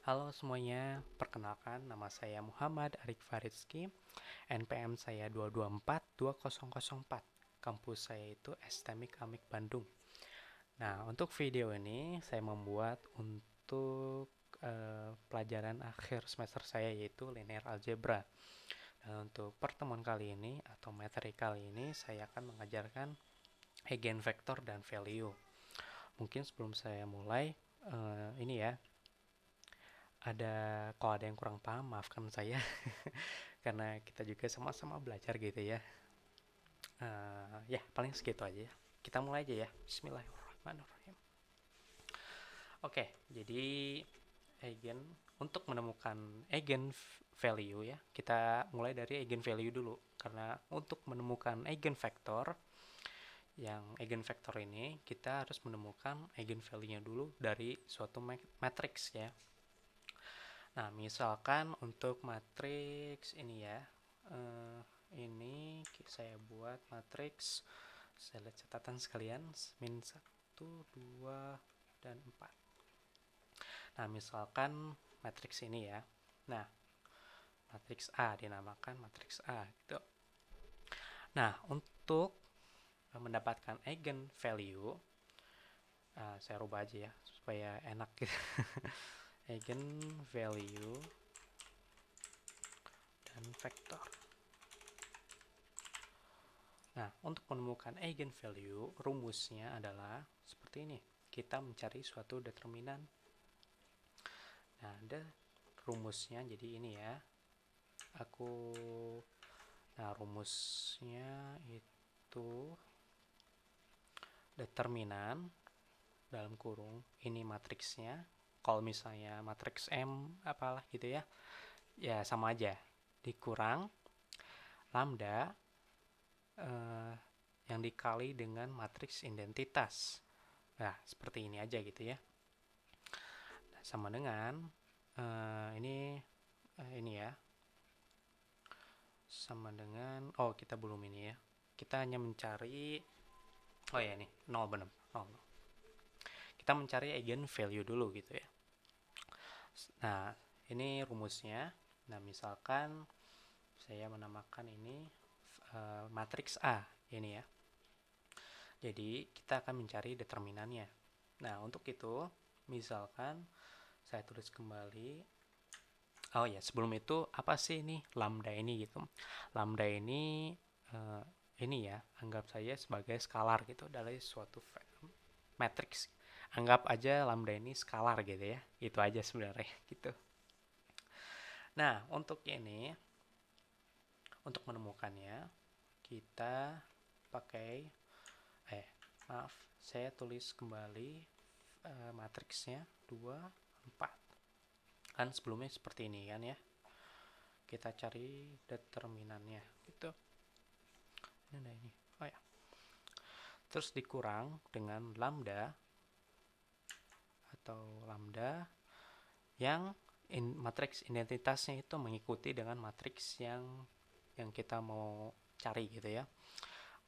Halo semuanya, perkenalkan nama saya Muhammad Arik Faridski, NPM saya 2242004. Kampus saya itu STMIK Amik Bandung. Nah, untuk video ini saya membuat untuk pelajaran akhir semester saya yaitu linear algebra. Dan untuk pertemuan kali ini atau materi kali ini saya akan mengajarkan eigenvektor dan value. Mungkin sebelum saya mulai, ini ya, kalau ada yang kurang paham maafkan saya karena kita juga sama-sama belajar gitu ya. Ya paling segitu aja ya. Kita mulai aja ya. Bismillahirrahmanirrahim. Oke, jadi eigen untuk menemukan eigen value ya, kita mulai dari eigen value dulu karena untuk menemukan eigen vektor ini kita harus menemukan eigen value-nya dulu dari suatu matriks ya. Nah, misalkan untuk matriks ini ya, ini saya buat matriks, saya lihat catatan sekalian, min 1, 2, dan 4. Nah, misalkan matriks ini ya. Nah, matriks A dinamakan matriks A gitu. Nah, untuk mendapatkan eigen value, saya rubah aja ya supaya enak gitu. Eigen value dan vektor. Nah, untuk menemukan eigenvalue, rumusnya adalah seperti ini. Kita mencari suatu determinan. Nah, ada rumusnya jadi ini ya. Rumusnya itu determinan dalam kurung ini matriksnya. Kalau misalnya matriks M apalah gitu ya. Ya sama aja. Dikurang lambda yang dikali dengan matriks identitas. Nah, seperti ini aja gitu ya. Nah, sama dengan ini ya. Sama dengan kita belum ini ya. Kita hanya mencari ya ini 0 benar. 0. Kita mencari eigen value dulu gitu ya. Nah, ini rumusnya. Nah, misalkan saya menamakan ini matriks A ini ya. Jadi, kita akan mencari determinannya. Nah, untuk itu, misalkan saya tulis kembali. Oh ya, sebelum itu apa sih ini lambda ini gitu? Lambda ini ya, anggap saja sebagai skalar gitu dari suatu matriks. Anggap aja lambda ini skalar gitu ya. Itu aja sebenarnya gitu. Nah, untuk menemukannya kita pakai saya tulis kembali matriksnya 2, 4. Kan sebelumnya seperti ini kan ya. Kita cari determinannya gitu. Ini. Oh ya. Terus dikurang dengan lambda atau lambda yang matriks identitasnya itu mengikuti dengan matriks yang kita mau cari gitu ya.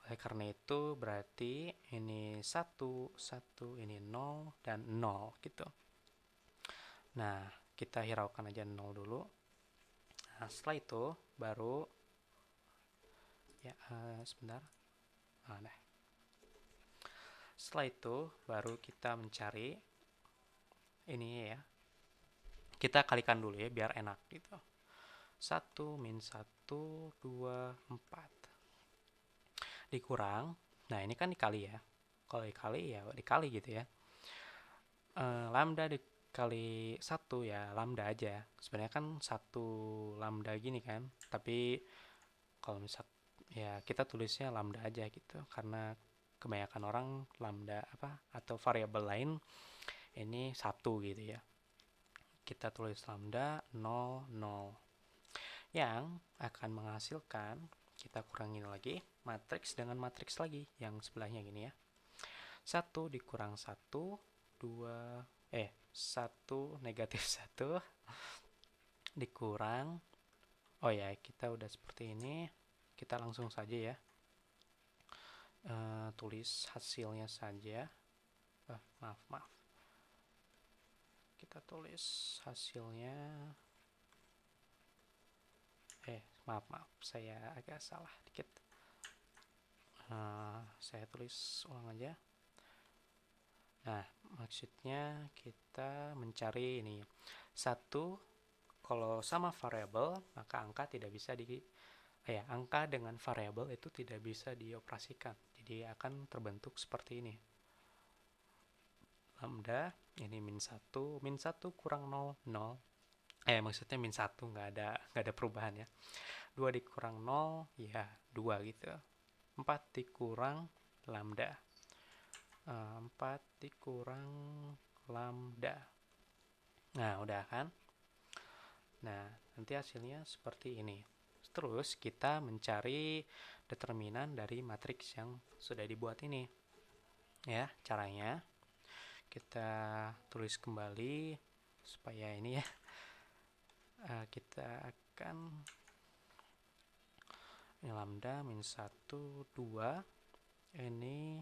Oleh karena itu berarti ini 1, 1, ini 0, dan 0 gitu. Nah, kita hiraukan aja 0 dulu. Nah, setelah itu baru ya sebentar. Nah, setelah itu baru kita mencari ini ya. Kita kalikan dulu ya biar enak gitu. 1 min 1, 2, 4. Dikurang. Nah, ini kan dikali ya. Kalau dikali ya dikali gitu ya. Lambda dikali 1 ya lambda aja. Sebenarnya kan 1 lambda gini kan. Tapi kalau misal ya kita tulisnya lambda aja gitu. Karena kebanyakan orang lambda atau variabel lain ini 1 gitu ya. Kita tulis lambda 0, 0. Yang akan menghasilkan, kita kurangin lagi matriks dengan matriks lagi yang sebelahnya gini ya. 1 dikurang 1, 2, 1 negatif 1 dikurang. Oh ya, kita udah seperti ini. Kita langsung saja ya. Tulis hasilnya saja. Maaf. Kita kita tulis hasilnya. Maaf, saya agak salah dikit. Saya tulis ulang aja. Nah, maksudnya kita mencari ini. Satu, kalau sama variabel, maka angka tidak bisa angka dengan variabel itu tidak bisa dioperasikan. Jadi akan terbentuk seperti ini. Lambda, ini min 1 kurang 0, 0. Maksudnya min 1, nggak ada perubahan ya. 2 dikurang 0, ya 2 gitu. 4 dikurang lambda. 4 dikurang lambda. Nah, udah kan? Nah, nanti hasilnya seperti ini. Terus kita mencari determinan dari matriks yang sudah dibuat ini. Ya, caranya kita tulis kembali supaya ini ya. Kita akan ini lambda min 1, 2. Ini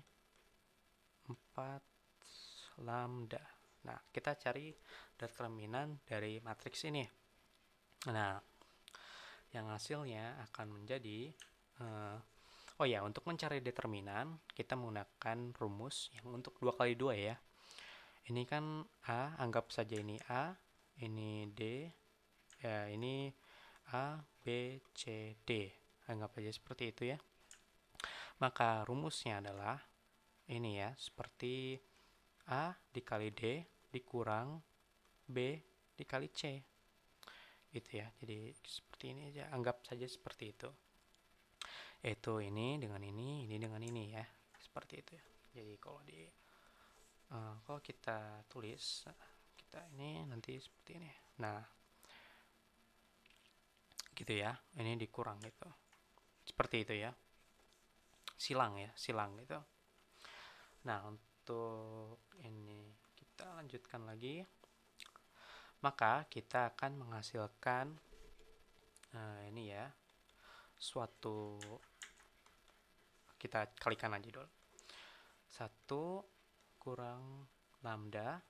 4 lambda. Nah, kita cari determinan dari matriks ini. Nah, yang hasilnya akan menjadi untuk mencari determinan kita menggunakan rumus yang untuk 2 kali 2 ya. Ini kan A, anggap saja ini A, ini D, ya ini A, B, C, D. Anggap aja seperti itu ya. Maka rumusnya adalah ini ya, seperti A dikali D dikurang B dikali C. Gitu ya. Jadi seperti ini aja, anggap saja seperti itu. Yaitu ini dengan ini dengan ini ya. Seperti itu ya. Jadi kalau kita tulis, kita ini nanti seperti ini. Nah, gitu ya. Ini dikurang gitu. Seperti itu ya. Silang gitu. Nah, untuk ini kita lanjutkan lagi. Maka kita akan menghasilkan ini ya, suatu, kita kalikan aja dulu. 1 kurang lambda,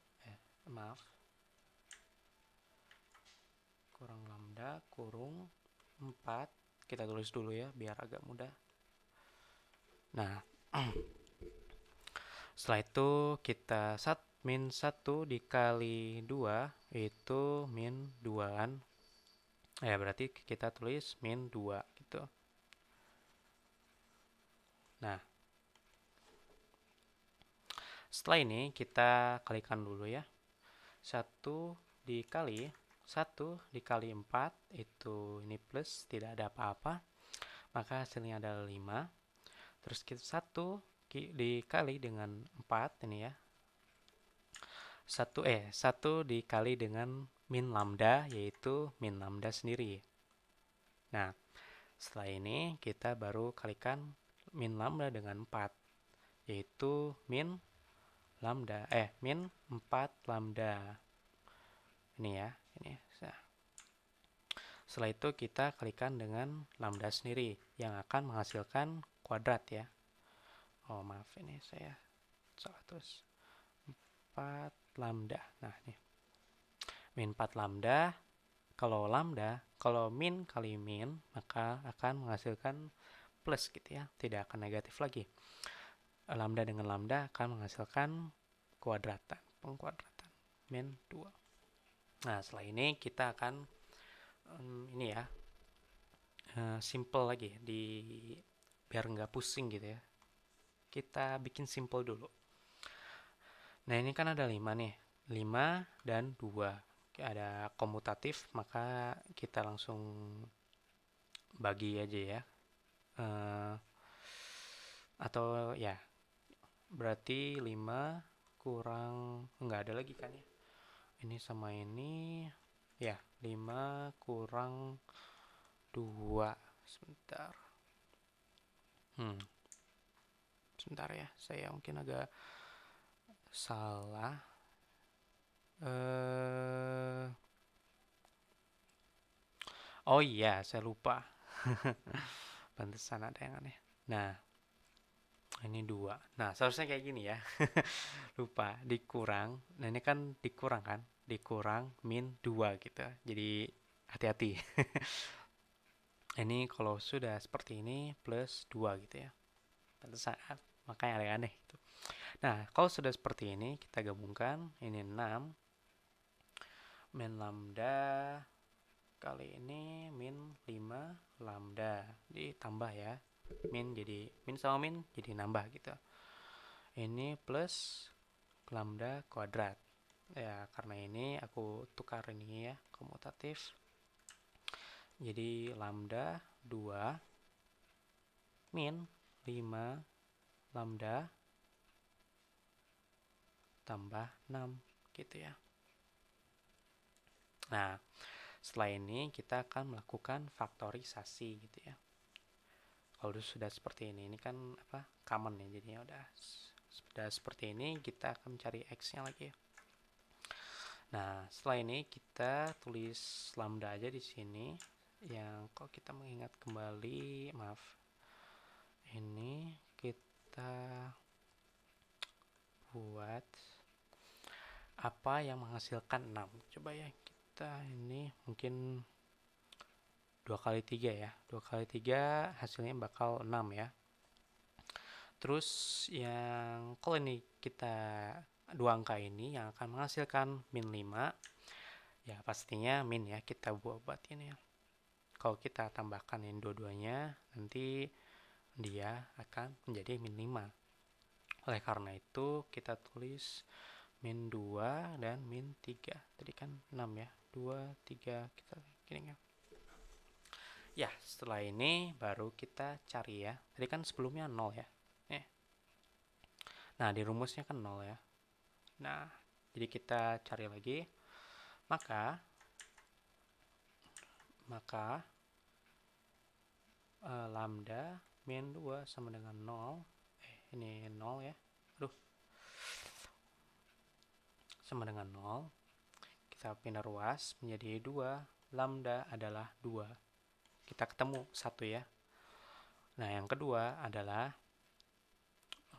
kurang lambda kurung 4. Kita tulis dulu ya biar agak mudah. Nah, setelah itu kita min 1 dikali 2 itu min 2 kan. Berarti kita tulis min 2 gitu. Nah, setelah ini kita kalikan dulu ya. 1 dikali 4 itu ini plus, tidak ada apa-apa. Maka hasilnya adalah 5. Terus kita 1 dikali dengan 4 ini ya. 1 dikali dengan min lambda, yaitu min lambda sendiri. Nah, setelah ini kita baru kalikan min lambda dengan 4, yaitu min 4 lambda. Ini ya, ini. Setelah itu kita kalikan dengan lambda sendiri yang akan menghasilkan kuadrat ya. Maaf, ini saya salah tulis. 4 lambda. Nah, nih. Min 4 lambda. Kalau min kali min, maka akan menghasilkan plus gitu ya. Tidak akan negatif lagi. Lambda dengan lambda akan menghasilkan pengkuadratan. Min 2. Nah, setelah ini kita akan ini ya, simple lagi, biar nggak pusing gitu ya. Kita bikin simple dulu. Nah, ini kan ada 5 nih. 5 dan 2. Ada komutatif, maka kita langsung bagi aja ya. Atau ya, berarti 5 kurang, nggak ada lagi kan ya. Ini sama ini, ya 5 kurang 2. Sebentar. Sebentar ya, saya mungkin agak salah. Oh iya, saya lupa. Pantesan ada yang aneh. Nah, Ini 2. Nah, seharusnya kayak gini ya. Lupa, dikurang. Nah, ini kan dikurang kan? Dikurang min 2 gitu. Jadi hati-hati. Ini kalau sudah seperti ini plus 2 gitu ya. Pada saat makanya aneh-aneh gitu. Nah, kalau sudah seperti ini kita gabungkan ini 6 min lambda kali ini min 5 lambda. Ditambah ya. Min sama min jadi nambah gitu. Ini plus lambda kuadrat. Ya, karena ini aku tukar ini ya, komutatif. Jadi lambda 2 min 5 lambda tambah 6 gitu ya. Nah, setelah ini kita akan melakukan faktorisasi gitu ya. Kalau sudah seperti ini kan apa? Common ya, jadinya sudah seperti ini kita akan mencari x-nya lagi ya. Nah, setelah ini kita tulis lambda aja di sini. Yang kalau kita mengingat kembali, maaf, ini kita buat apa yang menghasilkan 6. Coba ya, kita ini mungkin 2 kali 3 ya. 2 kali 3 hasilnya bakal 6 ya. Terus yang kalau ini kita dua angka ini yang akan menghasilkan min 5, ya pastinya min ya, kita buat ini ya. Kalau kita tambahkan ini dua-duanya, nanti dia akan menjadi min 5. Oleh karena itu, kita tulis min 2 dan min 3. Tadi kan 6 ya. 2, 3, kita gini ya. Ya, setelah ini baru kita cari ya. Tadi kan sebelumnya 0 ya. Nah, di rumusnya kan 0 ya. Nah, jadi kita cari lagi. Maka lambda min 2 sama dengan 0. Ini 0 ya. Aduh. Sama dengan 0. Kita pindah ruas menjadi 2. Lambda adalah 2. Kita ketemu 1 ya. Nah, yang kedua adalah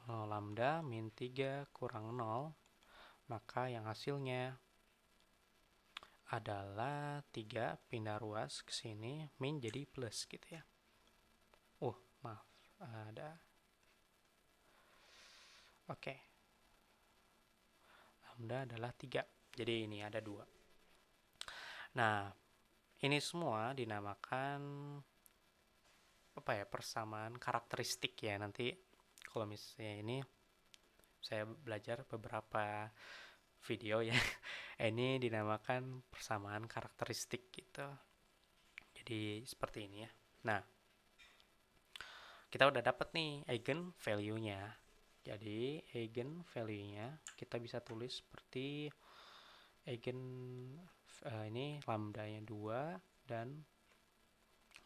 lambda min 3 kurang 0. Maka yang hasilnya adalah 3 pindah ruas ke sini min jadi plus gitu ya. Maaf, ada. Oke. Lambda adalah 3. Jadi ini ada 2. Nah, ini semua dinamakan apa ya? Persamaan karakteristik ya. Nanti kalau misalnya ini saya belajar beberapa video ya. Ini dinamakan persamaan karakteristik gitu. Jadi seperti ini ya. Nah, kita udah dapat nih eigen value-nya. Jadi eigen value-nya kita bisa tulis seperti eigen ini lambda-nya 2 dan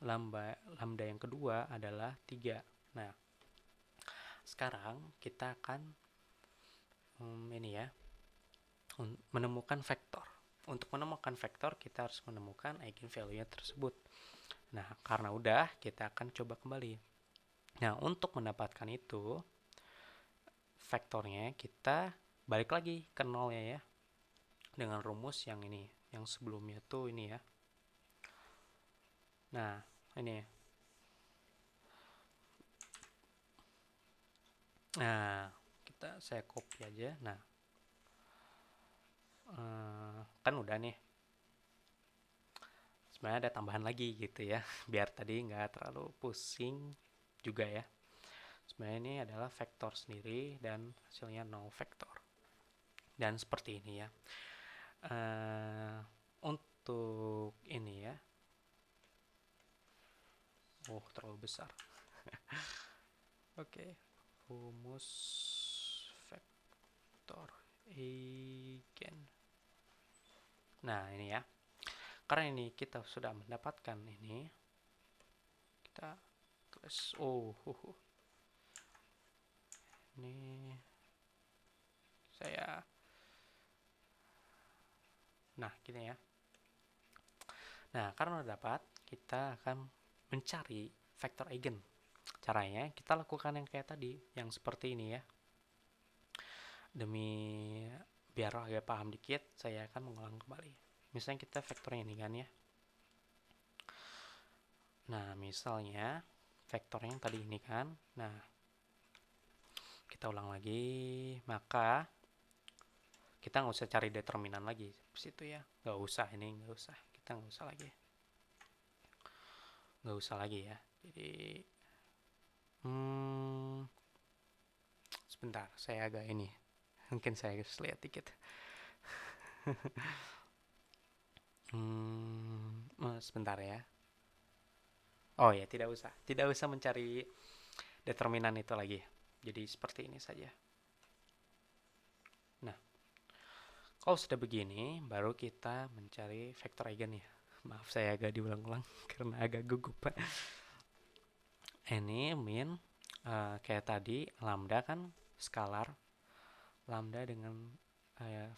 lambda yang kedua adalah 3. Nah, sekarang kita akan ini ya, menemukan vektor. Untuk menemukan vektor kita harus menemukan eigen value-nya tersebut. Nah, karena udah, kita akan coba kembali. Nah, untuk mendapatkan itu vektornya kita balik lagi ke 0 ya, dengan rumus yang ini, yang sebelumnya tuh ini ya. Nah, ini ya. Nah, saya copy aja. Nah, kan udah nih. Sebenarnya ada tambahan lagi gitu ya, biar tadi nggak terlalu pusing juga ya. Sebenarnya ini adalah vektor sendiri dan hasilnya 0 vektor. Dan seperti ini ya. Untuk ini ya. Terlalu besar. Oke. Rumus vektor eigen. Nah, ini ya. Karena ini kita sudah mendapatkan ini. Kita tulis ini saya. Nah, gini ya. Nah, karena udah dapat, kita akan mencari vektor eigen. Caranya kita lakukan yang kayak tadi, yang seperti ini ya. Demi biar agak paham dikit, saya akan mengulang kembali. Misalnya kita vektornya ini kan ya. Nah, misalnya vektor yang tadi ini kan. Nah, kita ulang lagi. Maka kita nggak usah cari determinan lagi situ ya. Nggak usah ini, nggak usah. Kita nggak usah lagi. Nggak usah lagi ya. Jadi, sebentar. Saya agak ini. Mungkin saya harus lihat dikit. Sebentar ya. Oh ya, tidak usah. Tidak usah mencari determinan itu lagi. Jadi seperti ini saja. Nah, kalau sudah begini, baru kita mencari vektor eigen ya. Maaf saya agak diulang-ulang karena agak gugup. Ini min kayak tadi lambda kan skalar, lambda dengan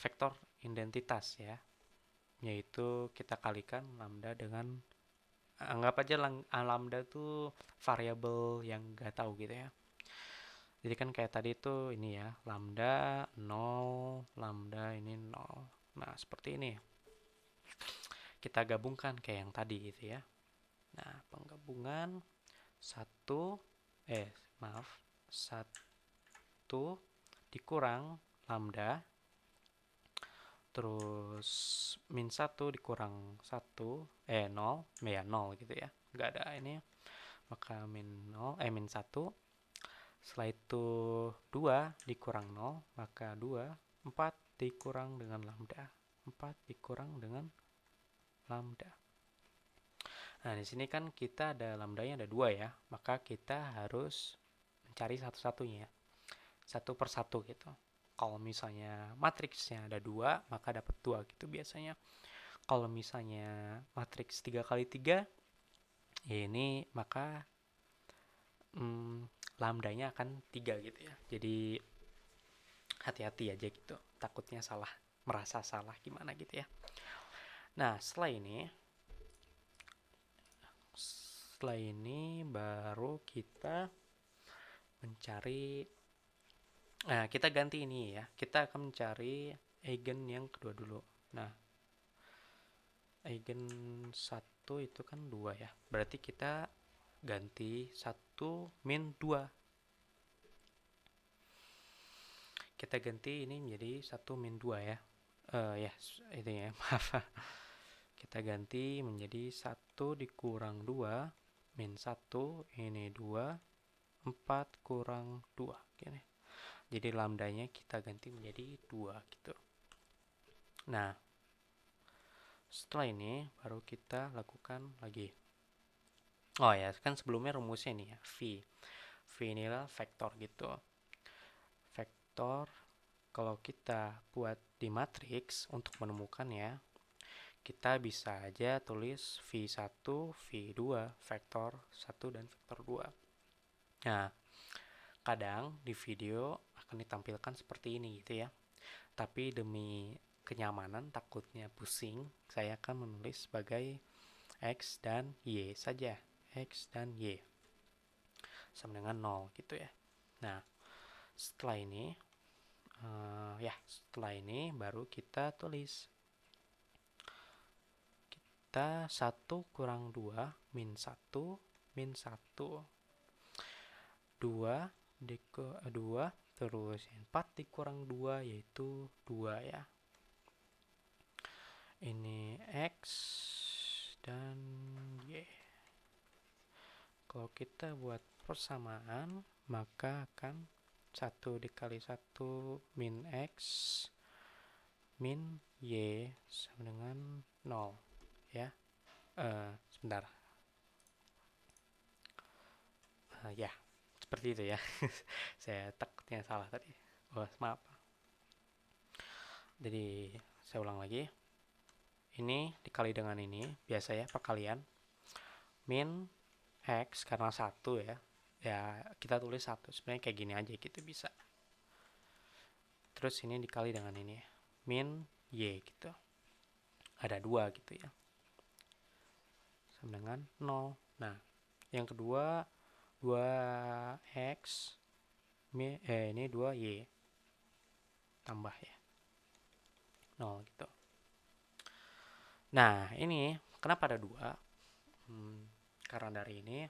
vektor identitas ya, yaitu kita kalikan lambda dengan anggap aja lambda tuh variabel yang nggak tahu gitu ya. Jadi kan kayak tadi tuh ini ya, lambda 0, lambda ini 0. Nah, seperti ini. Kita gabungkan kayak yang tadi gitu ya. Nah, penggabungan 1 maaf, 1 dikurang lambda, terus min 1 dikurang 1, 0, ya 0 gitu ya. Nggak ada ini, maka min 0, min 1. Setelah itu 2 dikurang 0, maka 2. 4 dikurang dengan lambda. 4 dikurang dengan lambda. Nah, di sini kan kita ada lambdanya ada 2 ya, maka kita harus mencari satu-satunya. Satu per satu gitu. Kalau misalnya matriksnya ada 2, maka dapat 2 gitu biasanya. Kalau misalnya matriks 3 kali 3, ya ini maka lambdanya akan 3 gitu ya. Jadi hati-hati aja gitu. Takutnya salah, merasa salah gimana gitu ya. Nah, setelah ini baru kita mencari, nah kita ganti ini ya, kita akan mencari eigen yang kedua dulu. Nah, eigen 1 itu kan 2 ya, berarti kita ganti 1 min 2. Kita ganti ini menjadi 1 min 2 ya. Ya, itu ya, maaf. Kita ganti menjadi 1 dikurang 2 min 1, ini 2, 4 kurang 2 gini. Jadi lambdanya kita ganti menjadi 2 gitu. Nah, setelah ini baru kita lakukan lagi. Oh ya, kan sebelumnya rumusnya nih ya, V. V inilah vektor gitu. Vektor kalau kita buat di matriks untuk menemukannya, kita bisa aja tulis V1, V2, vektor 1 dan vektor 2. Nah, kadang di video akan ditampilkan seperti ini gitu ya. Tapi demi kenyamanan, takutnya pusing, saya akan menulis sebagai X dan Y saja. X dan Y sama dengan 0 gitu ya. Nah, setelah ini baru kita tulis. Kita 1 kurang 2 min 1 min 1. 2 terus 4 dikurang 2 yaitu 2 ya. Ini X dan Y. Kalau kita buat persamaan, maka akan 1 dikali 1 min X min Y sama dengan 0 ya. Sebentar. Ya, seperti itu ya. Saya takutnya salah tadi. Oh, maaf. Jadi, saya ulang lagi. Ini dikali dengan ini, biasa ya, perkalian. Min X karena 1 ya. Ya, kita tulis 1. Sebenarnya kayak gini aja gitu bisa. Terus ini dikali dengan ini. Min Y gitu. Ada 2 gitu ya. Sama dengan 0. Nah, yang kedua 2x ini 2y tambah ya 0 gitu. Nah, ini kenapa ada 2? Karena dari ini,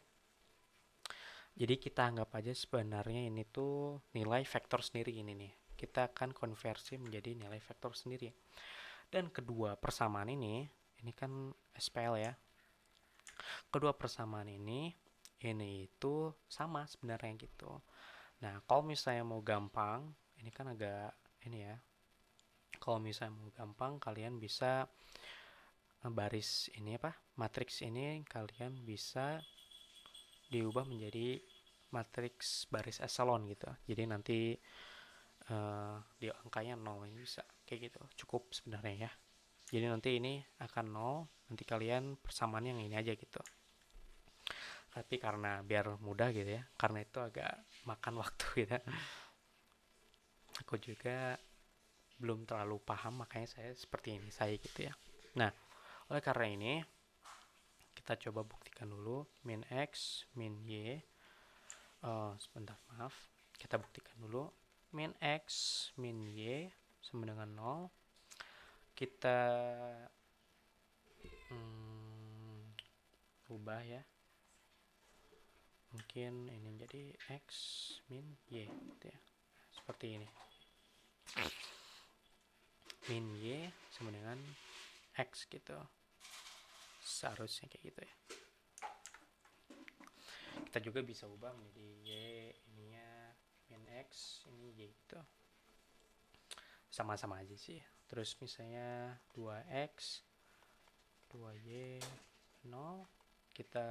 jadi kita anggap aja sebenarnya ini tuh nilai vektor sendiri ini nih. Kita akan konversi menjadi nilai vektor sendiri. Dan kedua persamaan ini kan SPL ya. Kedua persamaan ini itu sama sebenarnya gitu. Nah, kalau misalnya mau gampang, ini kan agak ini ya. Kalau misalnya mau gampang, kalian bisa baris ini apa? Matriks ini kalian bisa diubah menjadi matriks baris echelon gitu. Jadi nanti di angkanya 0 ini bisa kayak gitu. Cukup sebenarnya ya. Jadi nanti ini akan 0, nanti kalian persamaan yang ini aja gitu. Tapi karena biar mudah gitu ya, karena itu agak makan waktu gitu. Aku juga belum terlalu paham, makanya saya seperti ini saya gitu ya. Nah, oleh karena ini kita coba buktikan dulu min x min y. Sebentar, maaf. Kita buktikan dulu min x min y sama dengan 0. Kita ubah ya, mungkin ini jadi x min y gitu ya, seperti ini. Min y sama dengan x gitu, seharusnya kayak gitu ya. Kita juga bisa ubah menjadi y ininya min x, ini y gitu, sama-sama aja sih. Terus misalnya 2x 2y 0, kita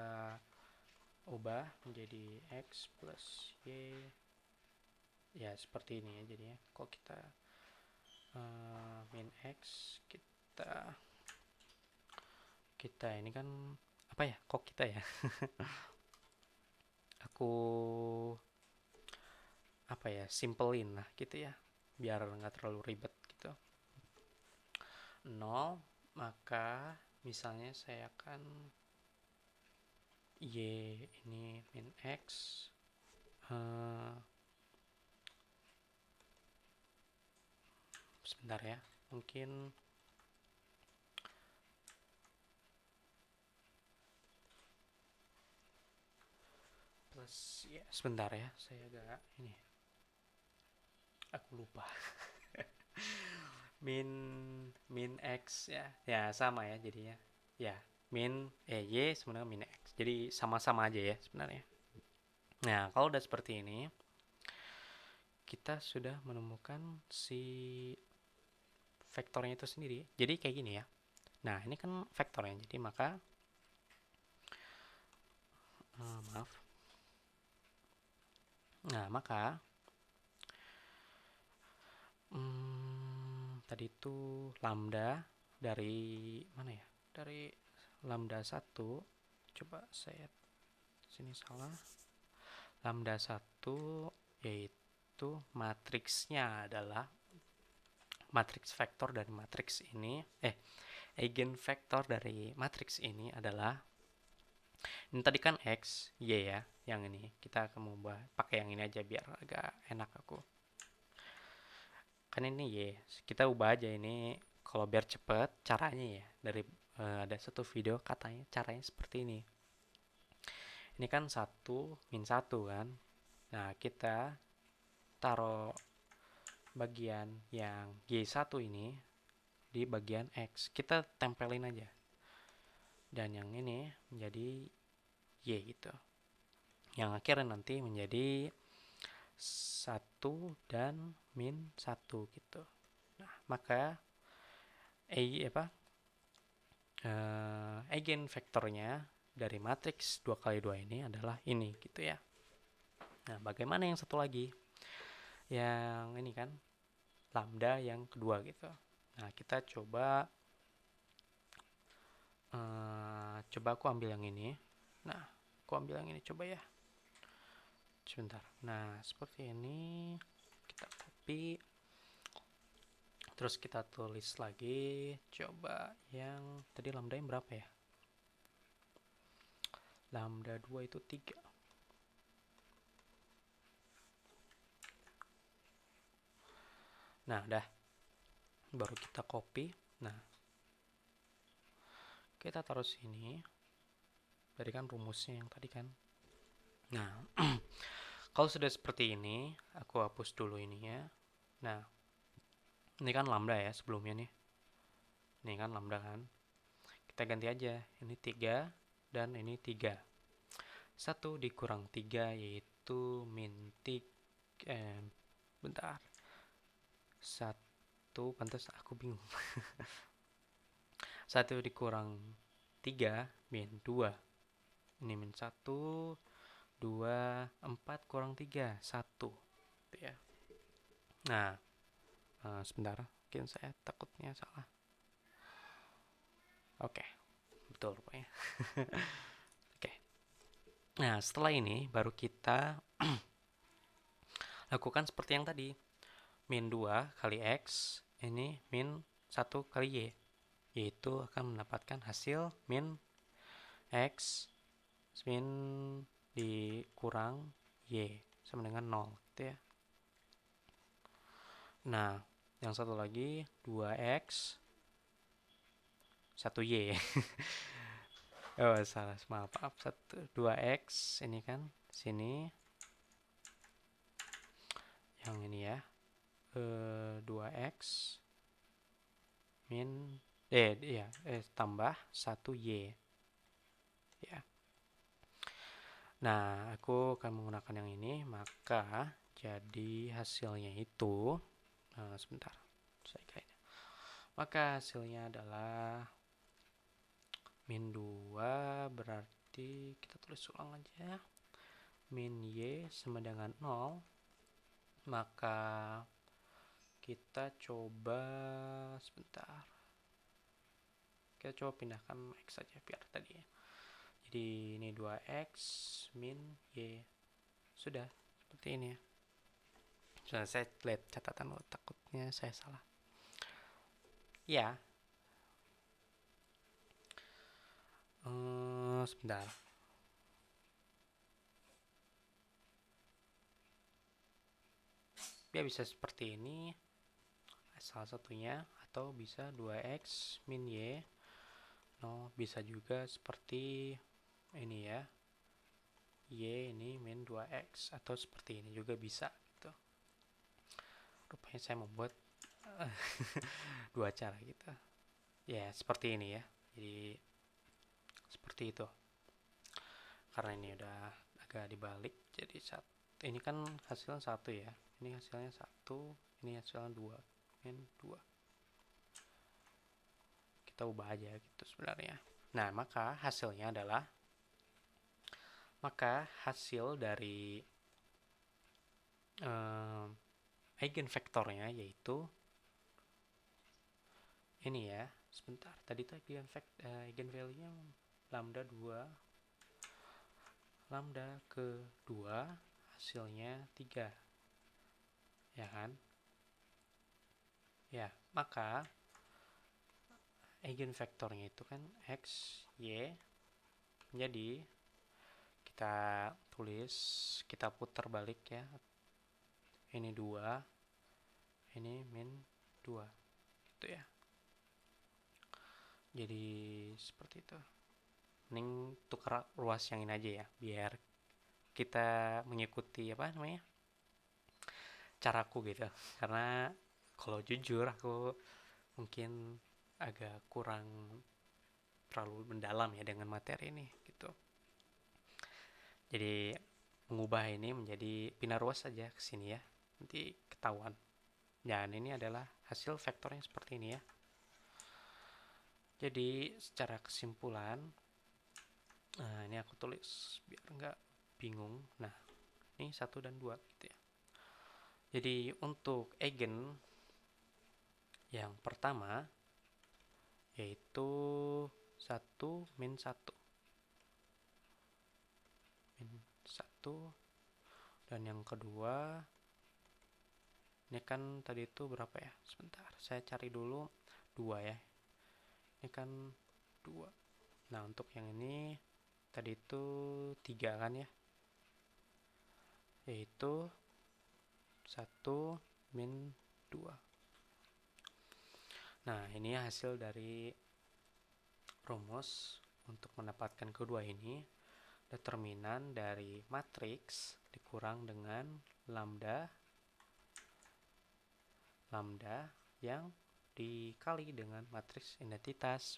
ubah menjadi x plus y ya, seperti ini ya jadinya. Kok kita min x, kita ini kan apa ya, kok kita ya aku apa ya, simpelin lah gitu ya, biar nggak terlalu ribet gitu. 0, maka misalnya saya akan y ini min x sebentar ya, mungkin plus ya, sebentar ya, saya agak ini, aku lupa. min x ya sama ya jadinya ya, min y sebenarnya min x, jadi sama-sama aja ya sebenarnya. Nah, kalau udah seperti ini, kita sudah menemukan si vektornya itu sendiri. Jadi kayak gini ya. Nah, ini kan vektornya, jadi maka maaf. Nah, maka tadi itu lambda dari mana ya? Dari lambda 1. Coba saya sini salah. Lambda 1 yaitu matriksnya adalah matriks vektor dari matriks ini, eigenvektor dari matriks ini adalah, ini tadi kan x, y ya, yang ini kita akan mengubah pakai yang ini aja biar agak enak aku. Kan ini y, kita ubah aja ini kalau biar cepet caranya ya, dari ada satu video katanya caranya seperti ini. Ini kan 1 min 1 kan. Nah, kita taruh bagian yang y1 ini di bagian x, kita tempelin aja, dan yang ini menjadi y gitu, yang akhirnya nanti menjadi 1 dan min 1 gitu. Nah, maka eigenvektornya dari matriks 2x2 ini adalah ini gitu ya. Nah, bagaimana yang satu lagi, yang ini kan lambda yang kedua gitu. Nah, kita coba aku ambil yang ini. Nah, aku ambil yang ini coba ya, sebentar. Nah, seperti ini, kita copy, terus kita tulis lagi. Coba yang tadi lambda yang berapa ya? Lambda 2 itu 3. Nah, dah. Baru kita copy. Nah, kita taruh sini. Tadi kan rumusnya yang tadi kan. Nah, kalau sudah seperti ini, aku hapus dulu ininya. Nah, ini kan lambda ya sebelumnya nih. Ini kan lambda kan. Kita ganti aja. Ini 3 dan ini 3. 1 dikurang 3 yaitu min 3. Bentar. 1, pantas aku bingung. 1 dikurang 3 min 2. Ini min 1, 2, 4 kurang 3, 1. Gitu ya. Nah, sebentar. Mungkin saya takutnya salah. Oke, betul rupanya. Oke. Nah, setelah ini baru kita lakukan seperti yang tadi. Min 2 kali X, ini min 1 kali Y. Yaitu akan mendapatkan hasil min X min dikurang Y sama dengan 0 gitu ya. Nah, yang satu lagi 2X 1Y. Oh, salah, maaf. 2X ini kan sini. Yang ini ya. 2X min tambah 1Y. Ya. Nah, aku akan menggunakan yang ini, maka jadi hasilnya itu sebentar. Saya kayaknya. Maka hasilnya adalah min 2 berarti kita tulis ulang aja. Min Y sama dengan 0. Maka kita coba sebentar. Kita coba pindahkan X saja biar tadi ya. Jadi ini 2X min Y. Sudah, seperti ini ya. Sudah, saya lihat catatan lo, takutnya saya salah. Ya. Sebentar. Ya bisa seperti ini. Salah satunya. Atau bisa 2X min Y. No, bisa juga seperti ini ya. Y ini min 2X. Atau seperti ini juga bisa gitu. Rupanya saya membuat dua cara gitu. Ya, seperti ini ya. Jadi seperti itu. Karena ini udah agak dibalik, jadi ini kan hasilnya 1 ya. Ini hasilnya 1, ini hasilnya 2. Min 2. Kita ubah aja gitu sebenarnya. Nah, maka hasilnya adalah hasil dari eigenvektornya yaitu ini ya. Sebentar, tadi tuh eigenvalue-nya lambda 2. Lambda ke 2 hasilnya 3. Ya kan? Ya, maka eigenvektornya itu kan X, Y. Jadi kita tulis, kita putar balik ya. Ini 2, ini min 2. Gitu ya. Jadi seperti itu. Mending tukar ruas yang ini aja ya, biar kita mengikuti apa namanya? Caraku gitu. Karena kalau jujur aku mungkin agak kurang terlalu mendalam ya dengan materi ini gitu. Jadi mengubah ini menjadi pindah ruas saja ke sini ya. Nanti ketahuan. Dan ini adalah hasil vektornya seperti ini ya. Jadi secara kesimpulan, nah ini aku tulis biar nggak bingung. Nah, ini 1 dan 2 gitu ya. Jadi untuk eigen yang pertama yaitu 1 min 1. Min 1. Dan yang kedua, ini kan tadi itu berapa ya? Sebentar, saya cari dulu 2 ya. Ini kan 2. Nah, untuk yang ini tadi itu 3 kan ya? Yaitu 1 min 2. Nah, ini hasil dari rumus untuk mendapatkan kedua ini. Determinan dari matriks dikurang dengan lambda yang dikali dengan matriks identitas,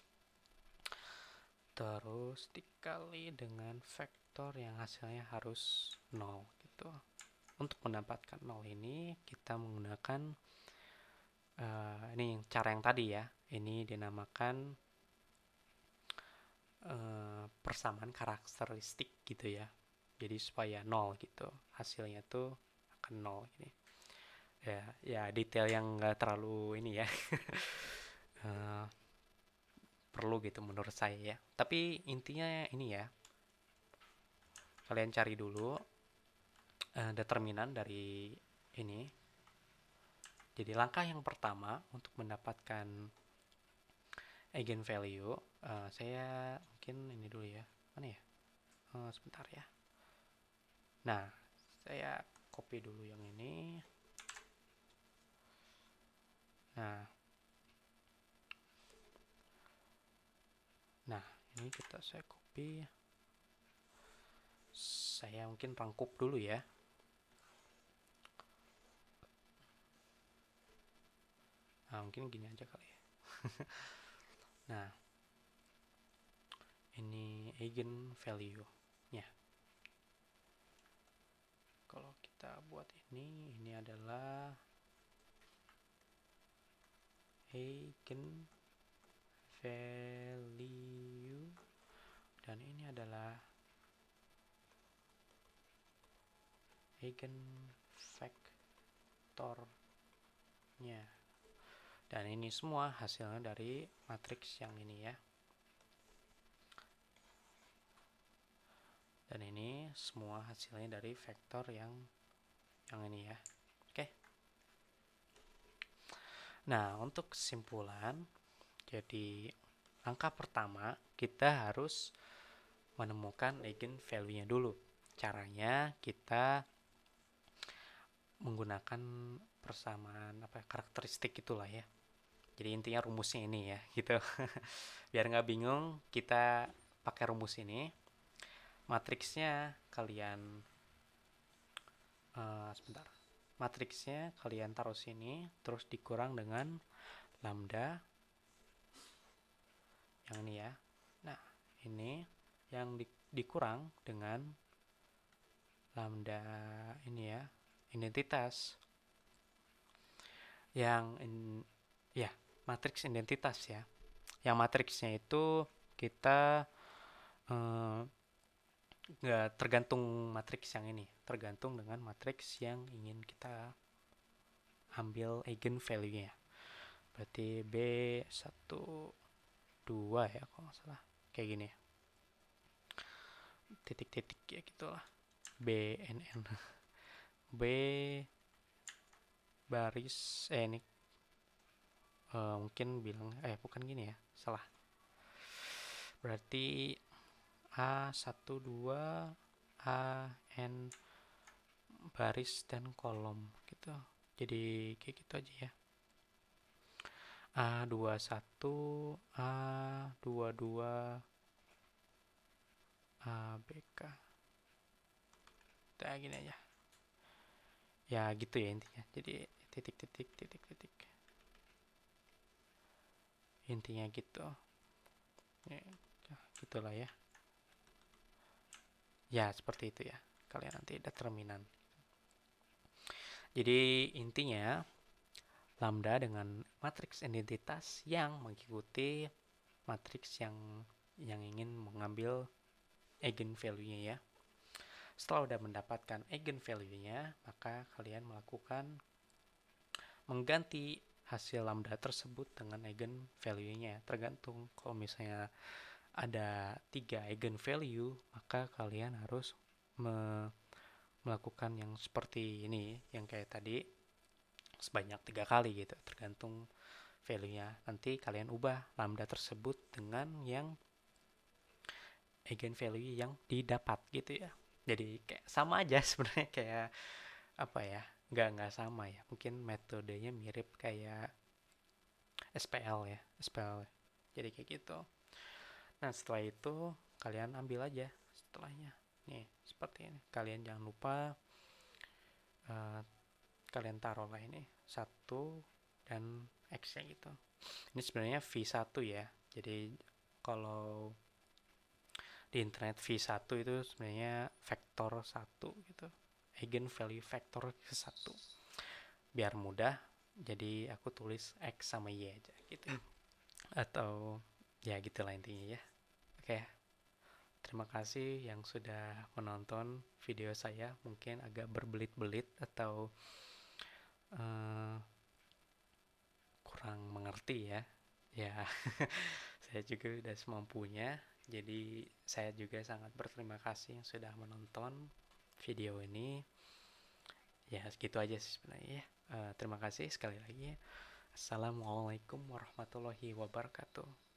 terus dikali dengan vektor yang hasilnya harus 0 gitu. Untuk mendapatkan 0 ini kita menggunakan ini cara yang tadi ya. Ini dinamakan persamaan karakteristik gitu ya. Jadi supaya 0 gitu. Hasilnya tuh akan 0 gini. Ya detail yang nggak terlalu ini ya. Perlu gitu menurut saya ya. Tapi intinya ini ya. Kalian cari dulu determinan dari ini. Jadi langkah yang pertama untuk mendapatkan eigenvalue, saya mungkin ini dulu ya. Mana ya? Sebentar ya. Nah, saya copy dulu yang ini. Nah, ini saya copy. Saya mungkin rangkup dulu ya. Nah, mungkin gini aja kali ya. Nah, ini eigenvalue-nya. Kalau kita buat ini adalah eigenvalue dan ini adalah eigenvektornya. Dan ini semua hasilnya dari matriks yang ini ya. Dan ini semua hasilnya dari vektor yang ini ya. Oke. Nah, untuk kesimpulan, jadi langkah pertama kita harus menemukan eigenvalue-nya dulu. Caranya kita menggunakan persamaan karakteristik itulah ya. Jadi intinya rumusnya ini ya, gitu. Biar nggak bingung, kita pakai rumus ini. Matriksnya kalian sebentar. Matriksnya kalian taruh sini, terus dikurang dengan lambda yang ini ya. Nah, ini yang dikurang dengan lambda ini ya, identitas. Matriks identitas ya. Yang matriksnya itu kita nggak tergantung matriks yang ini, tergantung dengan matriks yang ingin kita ambil eigenvalue-nya. Berarti B1 2 ya kalau nggak salah. Kayak gini. Titik-titik ya gitulah. BNN. B baris ini mungkin bilang bukan gini ya, salah. Berarti A12 AN baris dan kolom gitu. Jadi kayak gitu aja ya. A21 A22 ABK. Kayak gini aja. Ya gitu ya intinya. Jadi titik-titik titik-titik. Intinya gitu. Ya, gitulah ya. Ya, seperti itu ya. Kalian nanti determinan. Jadi intinya lambda dengan matriks identitas yang mengikuti matriks yang ingin mengambil eigenvalue-nya ya. Setelah udah mendapatkan eigenvalue-nya, maka kalian mengganti hasil lambda tersebut dengan eigenvalue-nya. Tergantung, kalau misalnya ada 3 eigenvalue, maka kalian harus melakukan yang seperti ini, yang kayak tadi, sebanyak 3 kali gitu, tergantung value-nya. Nanti kalian ubah lambda tersebut dengan yang eigenvalue yang didapat gitu ya. Jadi kayak sama aja sebenarnya, kayak apa ya, nggak sama ya, mungkin metodenya mirip kayak SPL ya, SPL. Jadi kayak gitu. Nah, setelah itu kalian ambil aja setelahnya. Nih, seperti ini. Kalian jangan lupa uh, kalian taruhlah ini satu dan X-nya gitu. Ini sebenarnya V1 ya. Jadi kalau di internet V1 itu sebenarnya vektor 1 gitu. Eigen value vektor ke 1. Biar mudah, jadi aku tulis X sama Y aja gitu. Atau ya gitulah intinya ya. Oke, terima kasih yang sudah menonton video saya. Mungkin agak berbelit-belit atau uh, kurang mengerti ya. Ya, saya juga udah semampunya. Jadi saya juga sangat berterima kasih yang sudah menonton video ini. Ya, segitu aja sih sebenarnya ya. Terima kasih sekali lagi. Assalamualaikum warahmatullahi wabarakatuh.